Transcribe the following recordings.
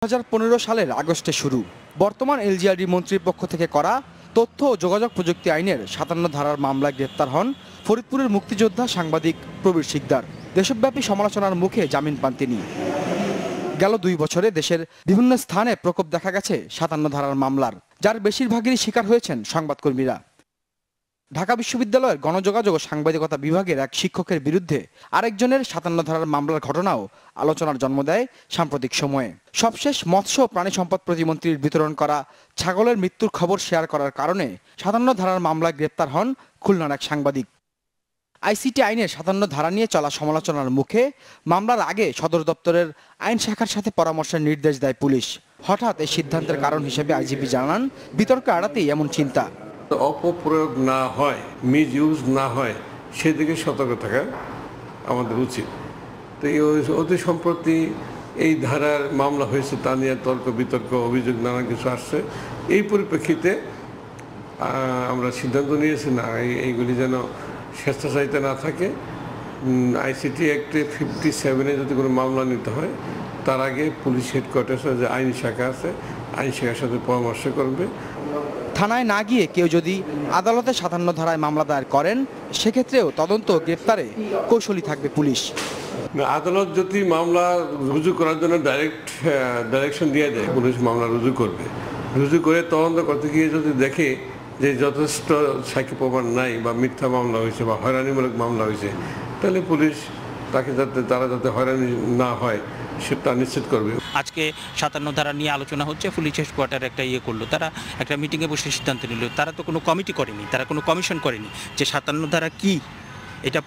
2015 সালের আগস্টে শুরু। বর্তমান এলজিআরডি মন্ত্রীর পক্ষ থেকে করা তথ্য ও যোগাযোগ প্রযুক্তি আইনের 57 ধারার মামলায় গ্রেপ্তার হন ফরিদপুরের মুক্তিযোদ্ধা সাংবাদিক প্রবীর শিকদার। দেশব্যাপী সমালোচনার মুখে জামিন পান তিনি। গেল 2 বছরে দেশের বিভিন্ন স্থানে প্রকোপ দেখা গেছে 57 ধারার মামলার, যার বেশিরভাগেরই শিকার হয়েছেন সংবাদকর্মীরা। ঢাকা বিশ্ববিদ্যালয়ের গণযোগাযোগ ও সাংবাদিকতা বিভাগের এক শিক্ষকের বিরুদ্ধে আরেকজনের 57 ধারার মামলার ঘটনাও আলোচনার জন্ম দেয় সাম্প্রতিক সময়ে। সবশেষ মৎস্য ও প্রাণী সম্পদ প্রতিমন্ত্রীর বিতরণ করা ছাগলের মৃত্যুর খবর শেয়ার করার কারণে 57 ধারার মামলায় গ্রেপ্তার হন খুলনার এক সাংবাদিক। আইসিটি আইনের 57 ধারা নিয়ে চলা সমালোচনার মুখে মামলার আগে সদর দপ্তরের আইন শাখার সাথে পরামর্শের নির্দেশ দেয় পুলিশ। হঠাৎ এই সিদ্ধান্তের কারণ হিসেবে আইজিপি জানান, বিতর্ক এড়াতেই এমন চিন্তা। অপপ্রয়োগ না হয়, মিস ইউজ না হয়, সেদিকে সতর্ক থাকা আমাদের উচিত। তো এই অতি সম্প্রতি এই ধারার মামলা হয়েছে, তা নিয়ে তর্ক বিতর্ক অভিযোগ নানা কিছু আসছে। এই পরিপ্রেক্ষিতে আমরা সিদ্ধান্ত নিয়েছি না এইগুলি যেন স্বেচ্ছাচারিতা না থাকে। আইসিটি অ্যাক্টে 57-এ যদি কোনো মামলা নিতে হয়, তার আগে পুলিশ হেডকোয়ার্টার্সে যে আইন শাখা আছে, আইন শাখার সাথে পরামর্শ করবে। থানায় না গিয়ে কেউ যদি আদালতে 57 ধারায় মামলা দায়ের করেন, সেক্ষেত্রেও তদন্ত গ্রেপ্তারে কৌশলী থাকবে পুলিশ। আদালত যদি মামলা রুজু করার জন্য ডাইরেকশন দিয়ে দেয়, পুলিশ মামলা রুজু করবে। রুজু করে তদন্ত করতে গিয়ে যদি দেখে যে যথেষ্ট সাক্ষী প্রমাণ নাই বা মিথ্যা মামলা হয়েছে বা হয়রানিমূলক মামলা হয়েছে, তাহলে পুলিশ তারা যাতে হয়রানি না হয় সেটা নিশ্চিত করবে। আজকে 57 ধারা নিয়ে আলোচনা হচ্ছে, পুলিশ হেডকোয়ার্টার একটা করলো, তারা একটা মিটিংয়ে বসে সিদ্ধান্ত নিল। তারা তো কোনো কমিটি করেনি, তারা কোনো কমিশন করেনি যে 57 ধারা কি, এটা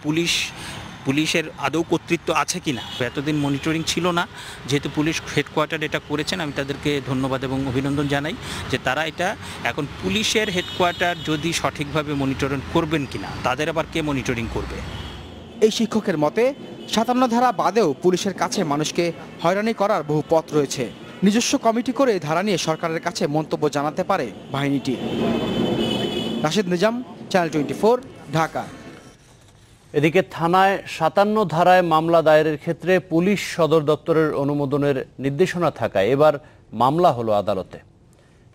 পুলিশের আদৌ কর্তৃত্ব আছে কি না। এতদিন মনিটরিং ছিল না, যেহেতু পুলিশ হেডকোয়ার্টার এটা করেছেন, আমি তাদেরকে ধন্যবাদ এবং অভিনন্দন জানাই যে তারা এটা এখন পুলিশের হেডকোয়ার্টার যদি সঠিকভাবে মনিটরিং করবেন কিনা, তাদের আবার কে মনিটরিং করবে। এই শিক্ষকের মতে 57 ধারা বাদেও পুলিশের কাছে মানুষকে হয়রানি করার বহু পথ রয়েছে। নিজস্ব কমিটি করে এই ধারা নিয়ে সরকারের কাছে মন্তব্য জানাতে পারে বাহিনীটি। রাশেদ নিজাম, চ্যানেল 24, ঢাকা। এদিকে থানায় 57 ধারায় মামলা দায়েরের ক্ষেত্রে পুলিশ সদর দপ্তরের অনুমোদনের নির্দেশনা থাকায় এবার মামলা হলো আদালতে।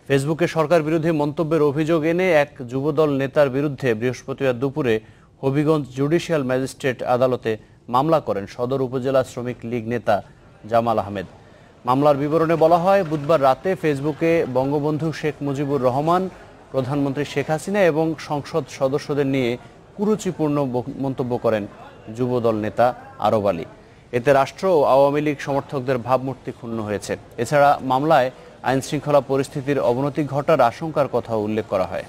ফেসবুকে সরকার বিরোধী মন্তব্যের অভিযোগ এনে এক যুবদল নেতার বিরুদ্ধে বৃহস্পতিবার দুপুরে হবিগঞ্জ জুডিশিয়াল ম্যাজিস্ট্রেট আদালতে মামলা করেন সদর উপজেলা শ্রমিক লীগ নেতা জামাল আহমেদ। মামলার বিবরণে বলা হয়, বুধবার রাতে ফেসবুকে বঙ্গবন্ধু শেখ মুজিবুর রহমান, প্রধানমন্ত্রী শেখ হাসিনা এবং সংসদ সদস্যদের নিয়ে কুরুচিপূর্ণ মন্তব্য করেন যুবদল নেতা আরব আলী। এতে রাষ্ট্র ও আওয়ামী লীগ সমর্থকদের ভাবমূর্তি ক্ষুণ্ণ হয়েছে। এছাড়া মামলায় আইনশৃঙ্খলা পরিস্থিতির অবনতি ঘটার আশঙ্কার কথাও উল্লেখ করা হয়।